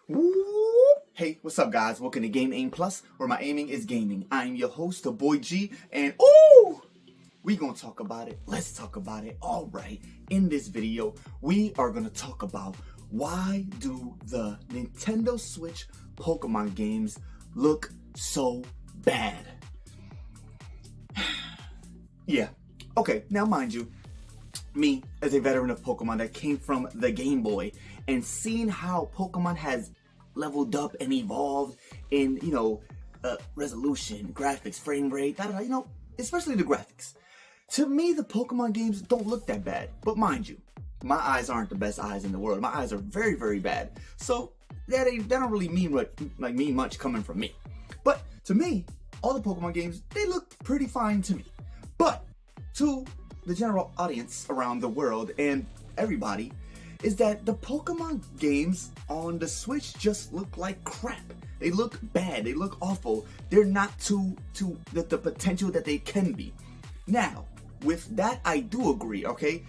Woo! Hey, what's up, guys? Welcome to Game Aim Plus, where my aiming is gaming. I'm your host, the boy G, and we gonna talk about it. Let's talk about it. All right. In this video, we are gonna talk about why do the Nintendo Switch Pokemon games look so bad? Yeah. Okay. Now, mind you, me as a veteran of Pokemon that came from the Game Boy and seeing how Pokemon has leveled up and evolved in, resolution, graphics, frame rate, especially the graphics. To me, the Pokemon games don't look that bad. But mind you, my eyes aren't the best eyes in the world. My eyes are very, very bad. So that don't really mean much coming from me. But to me, all the Pokemon games, they look pretty fine to me. But to the general audience around the world and everybody, is that the Pokemon games on the Switch just look like crap. They look bad. They look awful. They're not to the potential that they can be. Now, with that, I do agree, okay?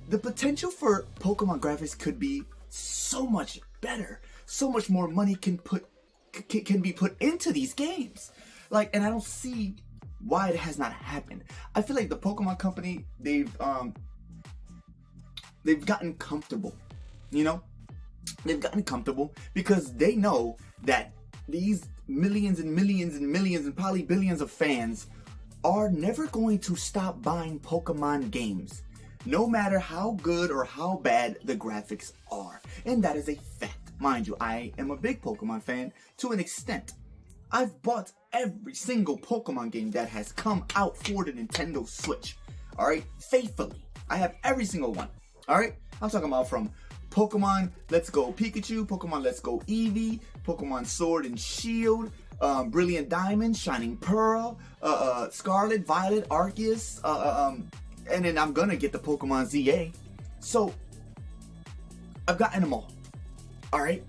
The potential for Pokemon graphics could be so much better. So much more money can be put into these games. And I don't see why it has not happened. I feel like the Pokemon company, they've gotten comfortable, They've gotten comfortable because they know that these millions and millions and millions and probably billions of fans are never going to stop buying Pokemon games, no matter how good or how bad the graphics are. And that is a fact. Mind you, I am a big Pokemon fan to an extent. I've bought every single Pokemon game that has come out for the Nintendo Switch. Alright? Faithfully. I have every single one. Alright? I'm talking about from Pokemon Let's Go Pikachu, Pokemon Let's Go Eevee, Pokemon Sword and Shield, Brilliant Diamond, Shining Pearl, Scarlet, Violet, Arceus, and then I'm gonna get the Pokemon ZA. So, I've gotten them all. Alright?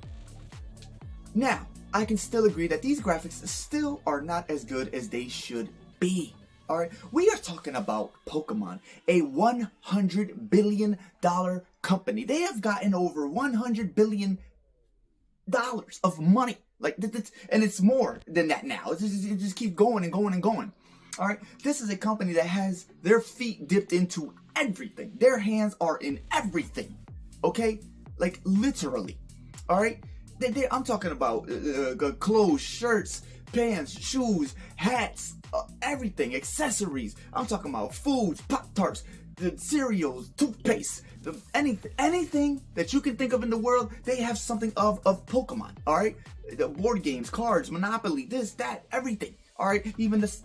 Now, I can still agree that these graphics still are not as good as they should be. Alright, we are talking about Pokemon, a $100 billion company. They have gotten over $100 billion of money. And it's more than that now. It just keeps going and going and going. Alright, this is a company that has their feet dipped into everything. Their hands are in everything. Okay? Literally. Alright? I'm talking about clothes, shirts, pants, shoes, hats, everything, accessories. I'm talking about foods, Pop-Tarts, the cereals, toothpaste, anything that you can think of in the world, they have something of Pokemon, alright? The board games, cards, Monopoly, this, that, everything, alright? Even this,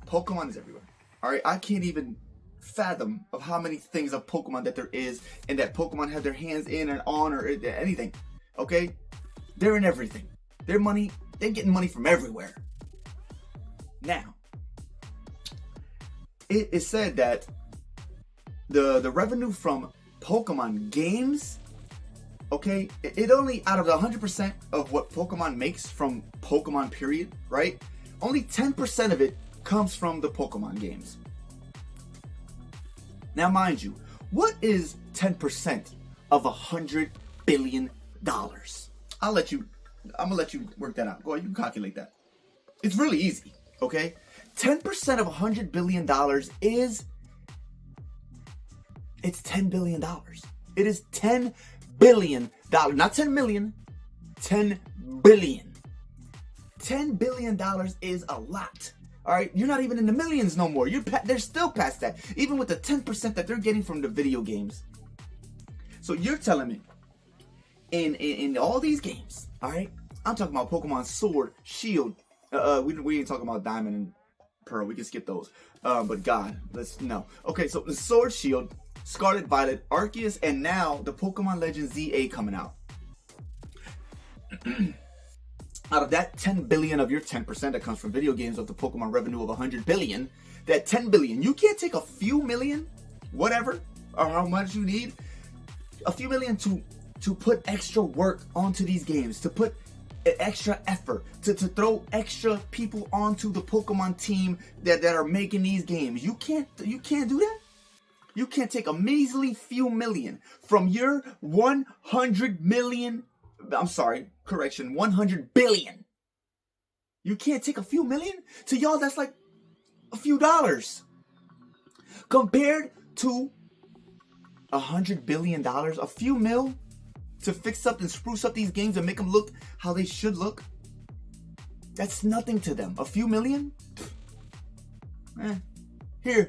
Pokemon is everywhere, alright? I can't even fathom of how many things of Pokemon that there is and that Pokemon have their hands in and on or anything, okay? They're in everything. They're getting money from everywhere. Now, it is said that the revenue from Pokemon games, okay, it only, out of the 100% of what Pokemon makes from Pokemon period, right? Only 10% of it comes from the Pokemon games. Now, mind you, what is 10% of $100 billion? I'm gonna let you work that out. Go ahead, you can calculate that. It's really easy, okay? 10% of $100 billion it's $10 billion. It is $10 billion. Not 10 million, 10 billion. $10 billion is a lot. Alright, you're not even in the millions no more. They're still past that. Even with the 10% that they're getting from the video games. So you're telling me, in all these games, alright? I'm talking about Pokemon Sword, Shield. We ain't talking about Diamond and Pearl. We can skip those. But God, no. Okay, so the Sword, Shield, Scarlet, Violet, Arceus, and now the Pokemon Legends ZA coming out. Out of that 10 billion of your 10% that comes from video games of the Pokemon revenue of 100 billion, that 10 billion, you can't take a few million, whatever, or how much you need, a few million to put extra work onto these games, to put extra effort, to throw extra people onto the Pokemon team that are making these games. You can't do that. You can't take a measly few million from your 100 million I'm sorry, correction, 100 billion. You can't take a few million? To y'all, that's like a few dollars. Compared to $100 billion, a few mil to fix up and spruce up these games and make them look how they should look. That's nothing to them. A few million? Here.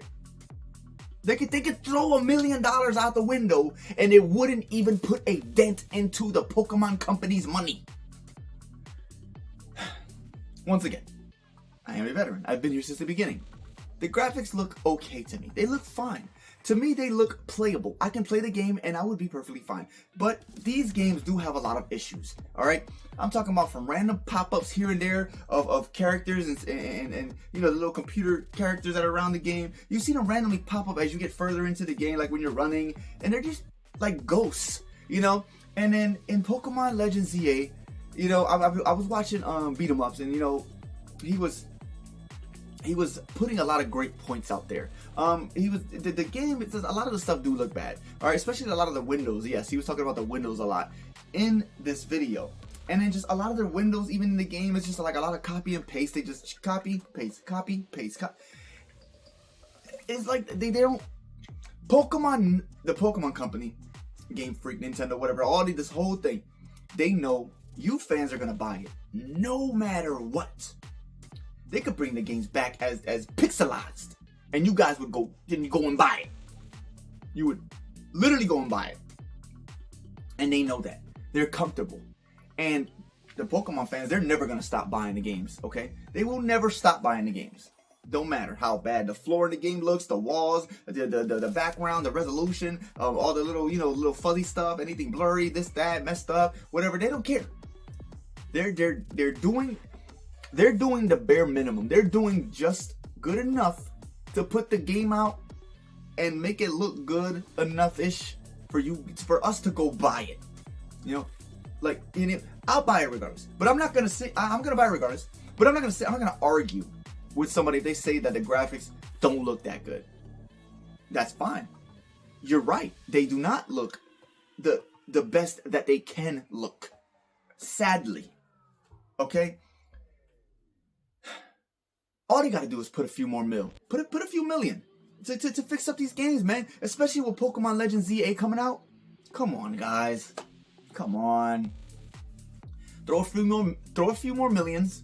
They could throw $1 million out the window and it wouldn't even put a dent into the Pokemon company's money. Once again, I am a veteran. I've been here since the beginning. The graphics look okay to me. They look fine. To me, they look playable. I can play the game and I would be perfectly fine. But these games do have a lot of issues. All right, I'm talking about from random pop-ups here and there of characters and you know, the little computer characters that are around the game. You see them randomly pop up as you get further into the game, like when you're running, and they're just like ghosts, you know. And then in Pokemon Legends ZA, you know, I was watching beat 'em ups, and you know, he was putting a lot of great points out there. The game, it says a lot of the stuff do look bad. All right, especially a lot of the windows. Yes, he was talking about the windows a lot in this video. And then just a lot of their windows, even in the game, it's just like a lot of copy and paste. They just copy, paste, copy, paste. It's like they don't. Pokemon, the Pokemon company, Game Freak, Nintendo, whatever, this whole thing, they know you fans are gonna buy it no matter what. They could bring the games back as pixelized, and you guys would go and buy it. You would literally go and buy it, and they know that. They're comfortable, and the Pokemon fans, they're never gonna stop buying the games. Okay, they will never stop buying the games. Don't matter how bad the floor in the game looks, the walls, the background, the resolution, all the little, you know, little fuzzy stuff, anything blurry, this, that, messed up, whatever. They don't care. They're doing the bare minimum. They're doing just good enough to put the game out and make it look good enough-ish for us to go buy it. You know, like, you know, I'll buy it regardless. But I'm not gonna say I'm gonna buy it regardless. But I'm not gonna argue with somebody if they say that the graphics don't look that good. That's fine. You're right. They do not look the best that they can look. Sadly. Okay? All you gotta do is put a few more mil. Put a few million to fix up these games, man. Especially with Pokemon Legends ZA coming out. Come on, guys. Come on. Throw a few more millions.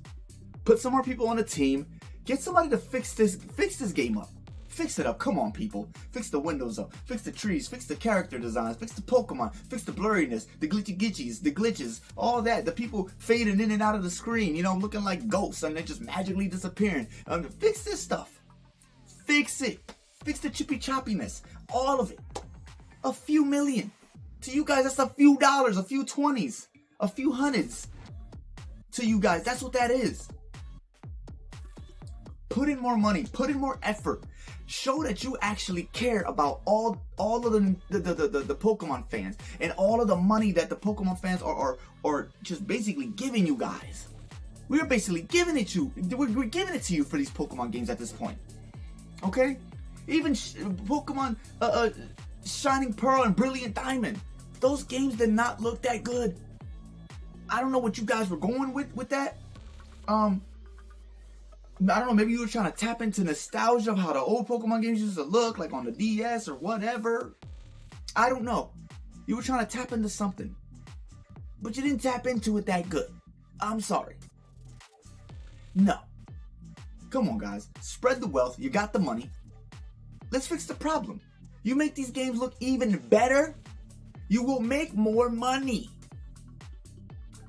Put some more people on the team. Get somebody to fix this game up. Fix it up. Come on, people. Fix the windows up. Fix the trees. Fix the character designs. Fix the Pokemon. Fix the blurriness. The glitches. All that. The people fading in and out of the screen. You know, looking like ghosts and they're just magically disappearing. Fix this stuff. Fix it. Fix the chippy choppiness. All of it. A few million. To you guys, that's a few dollars. A few 20s. A few hundreds. To you guys, that's what that is. Put in more money. Put in more effort. Show that you actually care about all of the Pokemon fans and all of the money that the Pokemon fans are just basically giving you guys. We're basically giving it to you. We're giving it to you for these Pokemon games at this point. Okay? Even Pokemon Shining Pearl and Brilliant Diamond. Those games did not look that good. I don't know what you guys were going with that. I don't know, maybe you were trying to tap into nostalgia of how the old Pokemon games used to look, like on the DS or whatever. I don't know. You were trying to tap into something. But you didn't tap into it that good. I'm sorry. No. Come on, guys. Spread the wealth. You got the money. Let's fix the problem. You make these games look even better, you will make more money.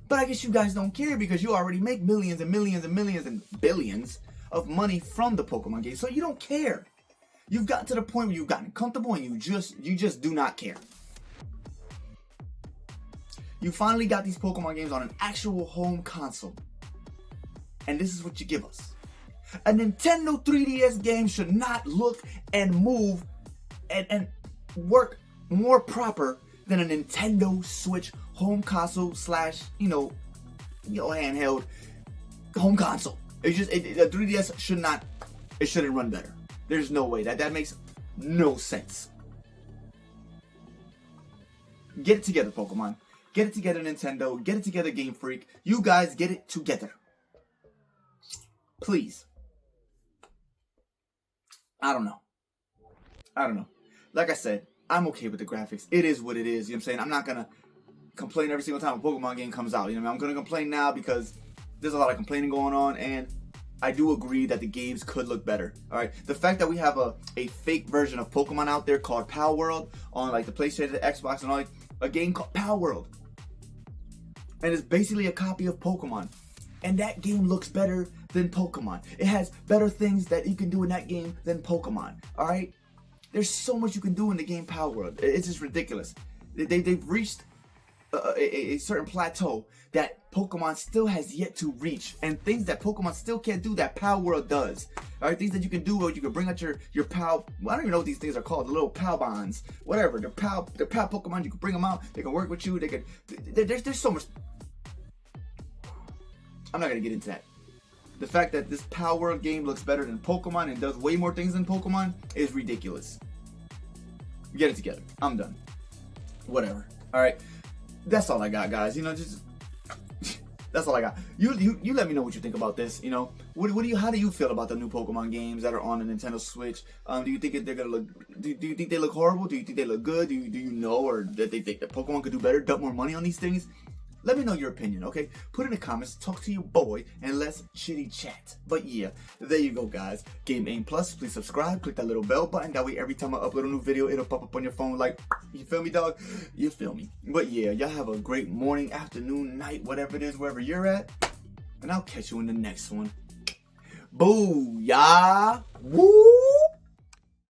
But I guess you guys don't care because you already make millions and millions and millions and billions of money from the Pokemon games. So you don't care. You've gotten to the point where you've gotten comfortable and you just do not care. You finally got these Pokemon games on an actual home console. And this is what you give us. A Nintendo 3DS game should not look and move and work more proper than a Nintendo Switch home console / handheld home console. It's just a 3DS shouldn't run better. There's no way. That makes no sense. Get it together, Pokemon. Get it together, Nintendo. Get it together, Game Freak. You guys get it together. Please. I don't know. Like I said, I'm okay with the graphics. It is what it is. You know what I'm saying? I'm not going to complain every single time a Pokemon game comes out. You know what I mean? I'm going to complain now because there's a lot of complaining going on, and I do agree that the games could look better. All right, the fact that we have a fake version of Pokemon out there called Pal World on like the PlayStation, the Xbox, and all, like a game called Pal World, and it's basically a copy of Pokemon, and that game looks better than Pokemon. It has better things that you can do in that game than Pokemon. All right, there's so much you can do in the game Pal World. It's just ridiculous. They've reached a certain plateau that Pokemon still has yet to reach, and things that Pokemon still can't do that Pal World does. All right, things that you can do where you can bring out your pal. Well, I don't even know what these things are called. The little pal bonds, whatever. They're pal Pokemon. You can bring them out. They can work with you. They can. There's so much. I'm not gonna get into that. The fact that this Pal World game looks better than Pokemon and does way more things than Pokemon is ridiculous. Get it together. I'm done. Whatever. All right. That's all I got, guys. You know, just that's all I got. You let me know what you think about this. You know, how do you feel about the new Pokemon games that are on the Nintendo Switch? Do you think they're gonna look? Do you think they look horrible? Do you think they look good? Do you know, or that they think that Pokemon could do better, dump more money on these things? Let me know your opinion, okay? Put in the comments, talk to your boy, and let's chitty chat. But yeah, there you go, guys. Game Aim Plus, please subscribe, click that little bell button. That way, every time I upload a new video, it'll pop up on your phone like, you feel me, dog? You feel me? But yeah, y'all have a great morning, afternoon, night, whatever it is, wherever you're at. And I'll catch you in the next one. Booyah! Woo!